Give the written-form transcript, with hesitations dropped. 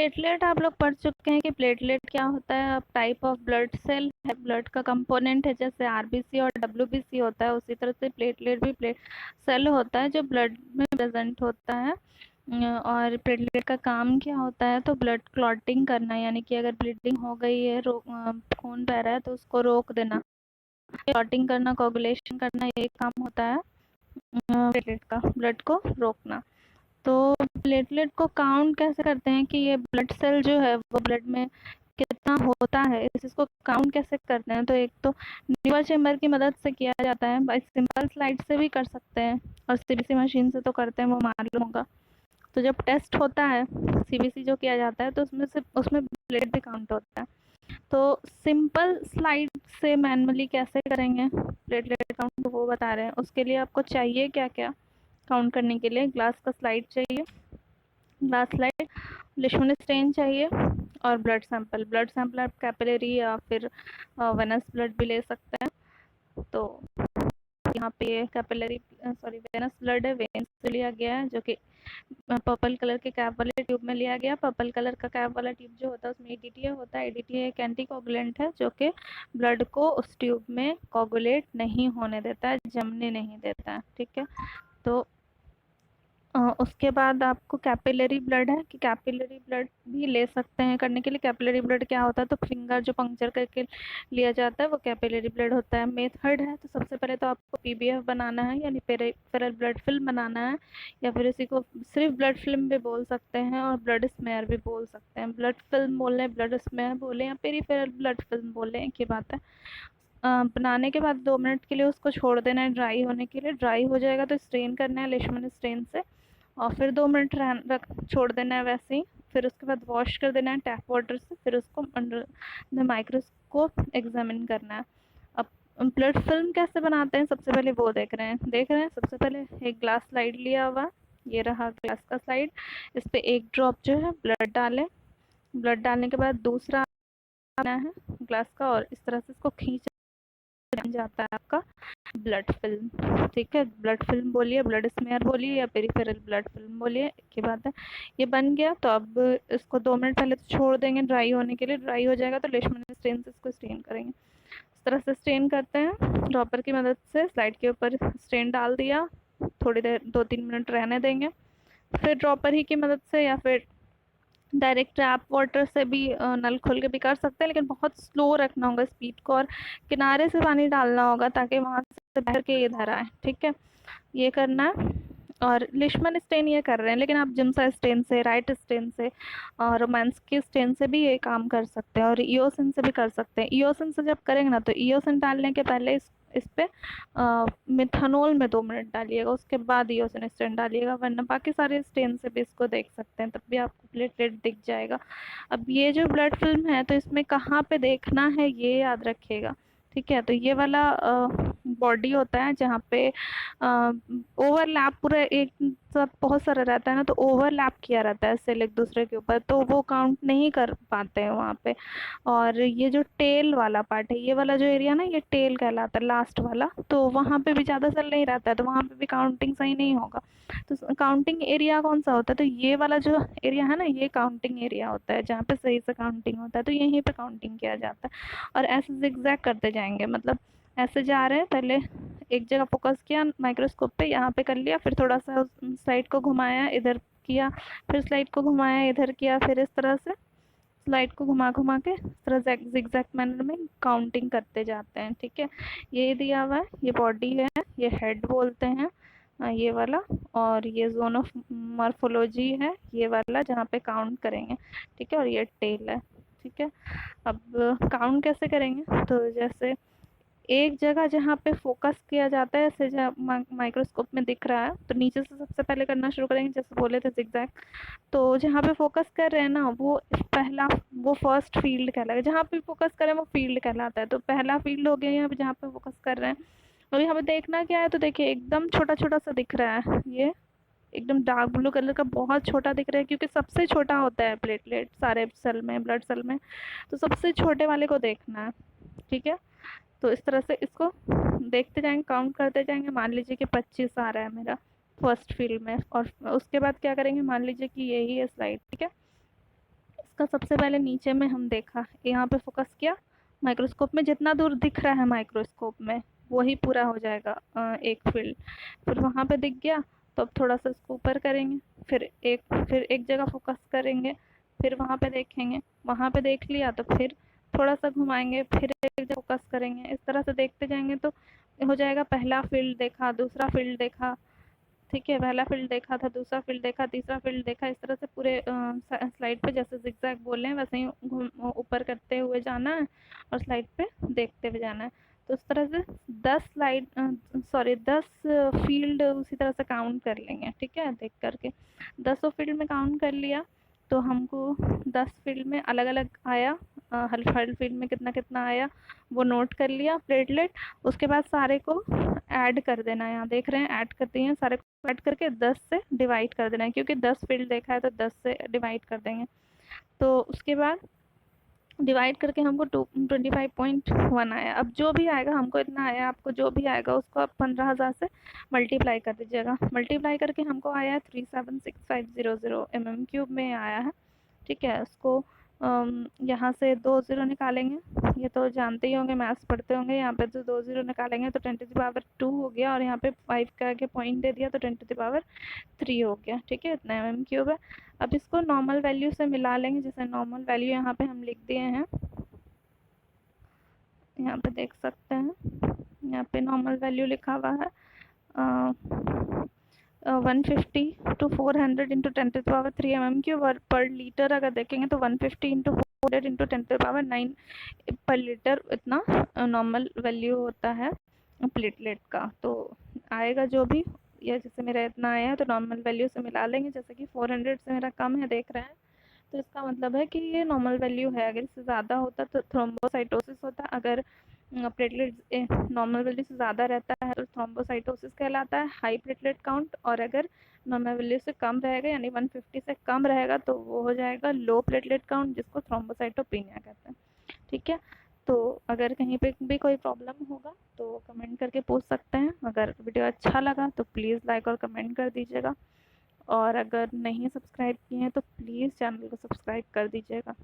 Platelet आप लोग पढ़ चुके हैं कि प्लेटलेट क्या होता है। अब टाइप ऑफ ब्लड सेल है, ब्लड का कंपोनेंट है। जैसे आरबीसी और डब्ल्यूबीसी होता है, उसी तरह से प्लेटलेट भी प्लेट सेल होता है जो ब्लड में प्रेजेंट होता है। और प्लेटलेट का काम क्या होता है, तो ब्लड क्लॉटिंग करना, यानी कि अगर ब्लीडिंग हो गई है, खून बह रहा है तो उसको रोक देना, क्लॉटिंग करना, कोगुलेशन करना, ये काम होता है प्लेटलेट का, ब्लड को रोकना। तो प्लेटलेट को काउंट कैसे करते हैं कि ये ब्लड सेल जो है वो ब्लड में कितना होता है, इसको काउंट कैसे करते हैं। तो एक तो न्यूअर चेम्बर की मदद से किया जाता है, बाई सिंपल स्लाइड से भी कर सकते हैं, और सीबीसी मशीन से तो करते हैं, वो मालूम होगा। तो जब टेस्ट होता है सीबीसी जो किया जाता है, तो उसमें प्लेट भी काउंट होता है। तो सिंपल स्लाइड से मैनुअली कैसे करेंगे प्लेटलेट काउंट, वो बता रहे हैं। उसके लिए आपको चाहिए क्या क्या काउंट करने के लिए, ग्लास का स्लाइड चाहिए, ग्लास स्लाइड, लिशमन स्टेन चाहिए, और ब्लड सैंपल। ब्लड सैंपल आप कैपिलरी या फिर वेनस ब्लड भी ले सकते हैं। तो यहाँ पे कैपिलरी वेनस ब्लड है, वेन से लिया गया है, जो कि पर्पल कलर के कैप वाले ट्यूब में लिया गया। पर्पल कलर का कैप वाला ट्यूब जो होता है उसमें एडीटीए होता है। एडीटीए एक एंटीकोगुलेंट है जो कि ब्लड को उस ट्यूब में कोगुलेट नहीं होने देता है, जमने नहीं देता है। ठीक है, तो उसके बाद आपको कैपिलरी ब्लड है कि कैपिलरी ब्लड भी ले सकते हैं करने के लिए। कैपिलरी ब्लड क्या होता है, तो फिंगर जो पंक्चर करके लिया जाता है वो कैपिलरी ब्लड होता है। मेथड है, तो सबसे पहले तो आपको पीबीएफ बनाना है, यानी पेरिफेरल ब्लड फिल्म बनाना है, या फिर इसी को सिर्फ ब्लड फिल्म भी बोल सकते हैं और ब्लड स्मेयर भी बोल सकते हैं। ब्लड फिल्म बोले, ब्लड स्मेयर बोले, या पेरिफेरल ब्लड फिल्म बोले, एक ही बात है। बनाने के बाद 2 मिनट के लिए उसको छोड़ देना है ड्राई होने के लिए। ड्राई हो जाएगा तो स्ट्रेन करना है लेशमन स्ट्रेन से, और फिर 2 मिनट रख छोड़ देना है वैसे ही। फिर उसके बाद वॉश कर देना है टैप वाटर से, फिर उसको अंडर द माइक्रोस्कोप एग्जामिन करना है। अब ब्लड फिल्म कैसे बनाते हैं, सबसे पहले वो देख रहे हैं। सबसे पहले एक ग्लास स्लाइड लिया हुआ, ये रहा ग्लास का स्लाइड। इस पे एक ड्रॉप जो है ब्लड डालें। ब्लड डालने के बाद दूसरा है ग्लास का, और इस तरह से इसको खींच बन जाता है आपका ब्लड फिल्म। ठीक है, ब्लड फिल्म बोलिए, ब्लड स्मेयर बोलिए, या पेरिफेरल ब्लड फिल्म बोलिए, एक ही बात है। ये बन गया, तो अब इसको 2 मिनट पहले तो छोड़ देंगे ड्राई होने के लिए। ड्राई हो जाएगा तो लेशमन स्टेन से इसको स्टेन करेंगे। इस तरह से स्टेन करते हैं ड्रॉपर की मदद से। स्लाइड के ऊपर स्टेन डाल दिया, थोड़ी देर 2-3 मिनट रहने देंगे। फिर ड्रॉपर ही की मदद से या फिर डायरेक्ट टैप वाटर से भी नल खोल के भी कर सकते हैं, लेकिन बहुत स्लो रखना होगा स्पीड को, और किनारे से पानी डालना होगा ताकि वहां से बह के इधर आए। ठीक है, ये करना है। और लिशमन स्टेन ये कर रहे हैं, लेकिन आप जिम्सा स्टेन से, राइट स्टेन से और रोमांस्की स्टेन से भी ये काम कर सकते हैं, और ईओसिन से भी कर सकते हैं। ईओसिन से जब करेंगे ना, तो ईओसिन डालने के पहले इस पे मिथानोल में 2 मिनट डालिएगा, उसके बाद ईओसिन स्टेन डालिएगा, वरना बाकी सारे स्टेन से भी इसको देख सकते हैं, तब भी आपको प्लेटलेट दिख जाएगा। अब ये जो ब्लड फिल्म है, तो इसमें कहाँ पे देखना है ये याद रखिएगा। ठीक है, तो ये वाला बॉडी होता है जहाँ पे ओवरलैप पूरा एक सब बहुत सारा रहता है ना, तो ओवरलैप किया रहता है सेल एक दूसरे के ऊपर, तो वो काउंट नहीं कर पाते हैं वहाँ पे। और ये जो टेल वाला पार्ट है, ये वाला जो एरिया ना, ये टेल कहलाता है, लास्ट वाला, तो वहाँ पे भी ज़्यादा सेल नहीं रहता है, तो वहाँ पे भी काउंटिंग सही नहीं होगा। तो काउंटिंग एरिया कौन सा होता है, तो ये वाला जो एरिया है ना, ये काउंटिंग एरिया होता है जहाँ पे सही से काउंटिंग होता है, तो यहीं पे काउंटिंग किया जाता है। और ऐसे जिगजैग करते जाएंगे, मतलब ऐसे जा रहे हैं, पहले एक जगह फोकस किया माइक्रोस्कोप पे, यहाँ पे कर लिया, फिर थोड़ा सा स्लाइड को घुमाया, इधर किया, फिर स्लाइड को घुमाया, इधर किया, फिर इस तरह से स्लाइड को घुमा घुमा के इस तरह जिगजैग मैनर में काउंटिंग करते जाते हैं। ठीक है, ये दिया हुआ है, ये बॉडी है, ये हेड बोलते हैं ये वाला, और ये जोन ऑफ मॉर्फोलॉजी है ये वाला जहाँ पे काउंट करेंगे। ठीक है, और ये टेल है। ठीक है, अब काउंट कैसे करेंगे, तो जैसे एक जगह जहाँ पे फोकस किया जाता है, जैसे जहाँ माइक्रोस्कोप में दिख रहा है, तो नीचे से सबसे पहले करना शुरू करेंगे, जैसे बोले थे जिगजैग। तो जहाँ पे फोकस कर रहे हैं ना, वो पहला, वो फर्स्ट फील्ड कहलाएगा। जहाँ पे फोकस करें वो फील्ड कहलाता है, तो पहला फील्ड हो गया यहाँ पे जहाँ पे फोकस कर रहे हैं। और यहाँ पे देखना क्या है, तो देखिए एकदम छोटा छोटा सा दिख रहा है, ये एकदम डार्क ब्लू कलर का बहुत छोटा दिख रहा है, क्योंकि सबसे छोटा होता है प्लेटलेट सारे सेल में, ब्लड सेल में, तो सबसे छोटे वाले को देखना है। ठीक है, तो इस तरह से इसको देखते जाएंगे, काउंट करते जाएंगे। मान लीजिए कि 25 आ रहा है मेरा फर्स्ट फील्ड में, और उसके बाद क्या करेंगे, मान लीजिए कि यही है स्लाइड। ठीक है, उसका सबसे पहले नीचे में हम देखा, यहाँ पे फोकस किया, माइक्रोस्कोप में जितना दूर दिख रहा है माइक्रोस्कोप में वही पूरा हो जाएगा एक फील्ड। फिर वहाँ पे दिख गया तो अब थोड़ा सा इसको ऊपर करेंगे, फिर एक जगह फोकस करेंगे, फिर वहाँ पे देखेंगे, वहाँ पे देख लिया तो फिर थोड़ा सा घुमाएंगे, फिर एक जगह फोकस करेंगे। इस तरह से देखते जाएंगे तो हो जाएगा, पहला फील्ड देखा, दूसरा फील्ड देखा, ठीक है, पहला फील्ड देखा था, दूसरा फील्ड देखा, तीसरा फील्ड देखा। इस तरह से पूरे स्लाइड पे जैसे जिगजैग बोले हैं वैसे ही ऊपर करते हुए जाना है और स्लाइड पे देखते हुए जाना है। तो उस तरह से 10 फील्ड उसी तरह से काउंट कर लेंगे, ठीक है, देख करके 10 फील्ड में काउंट कर लिया तो हमको 10 फील्ड में अलग अलग आया, हर हर फील्ड में कितना कितना आया वो नोट कर लिया प्लेटलेट। उसके बाद सारे को ऐड कर देना है, यहाँ देख रहे हैं ऐड कर दिए हैं, सारे को ऐड करके 10 से डिवाइड कर देना है, क्योंकि 10 फील्ड देखा है तो 10 से डिवाइड कर देंगे। तो उसके बाद डिवाइड करके हमको 25.1 आया। अब जो भी आएगा, हमको इतना आया, आपको जो भी आएगा उसको आप 15,000 से मल्टीप्लाई कर दीजिएगा। मल्टीप्लाई करके हमको आया है 376,500 mm³ में आया है, ठीक है। उसको यहाँ से 2 ज़ीरो निकालेंगे, ये तो जानते ही होंगे, मैथ्स पढ़ते होंगे। यहाँ पे तो 2 ज़ीरो निकालेंगे तो 10⁻² हो गया, और यहाँ पे 5 का आगे पॉइंट दे दिया तो 10⁻³ हो गया, ठीक है, इतना mm³ है। अब इसको नॉर्मल वैल्यू से मिला लेंगे, जैसे नॉर्मल वैल्यू यहाँ पे हम लिख दिए हैं, यहाँ पे देख सकते हैं, यहाँ पे नॉर्मल वैल्यू लिखा हुआ है 150 to 400 इंटू 10⁻³ mm³ और पर लीटर अगर देखेंगे तो 150 इंटू 400 इंटू 10⁻9 पर लीटर, इतना नॉर्मल वैल्यू होता है प्लेटलेट का। तो आएगा जो भी, या जैसे मेरा इतना आया है तो नॉर्मल वैल्यू से मिला लेंगे, जैसे कि 400 से मेरा कम है देख रहे हैं, तो इसका मतलब है कि ये नॉर्मल वैल्यू है। अगर इससे ज़्यादा होता तो थ्रोम्बोसाइटोसिस होता, अगर प्लेटलेट नॉर्मल वैल्यू से ज़्यादा रहता है तो थ्रोम्बोसाइटोसिस कहलाता है, हाई प्लेटलेट काउंट। और अगर नॉर्मल वैल्यू से कम रहेगा, यानी 150 से कम रहेगा, तो वो हो जाएगा लो प्लेटलेट काउंट, जिसको थ्रोम्बोसाइटोपिनिया कहते हैं, ठीक है। तो अगर कहीं पे भी कोई प्रॉब्लम होगा तो कमेंट करके पूछ सकते हैं। अगर वीडियो अच्छा लगा तो प्लीज़ लाइक और कमेंट कर दीजिएगा, और अगर नहीं सब्सक्राइब किए हैं तो प्लीज़ चैनल को सब्सक्राइब कर दीजिएगा।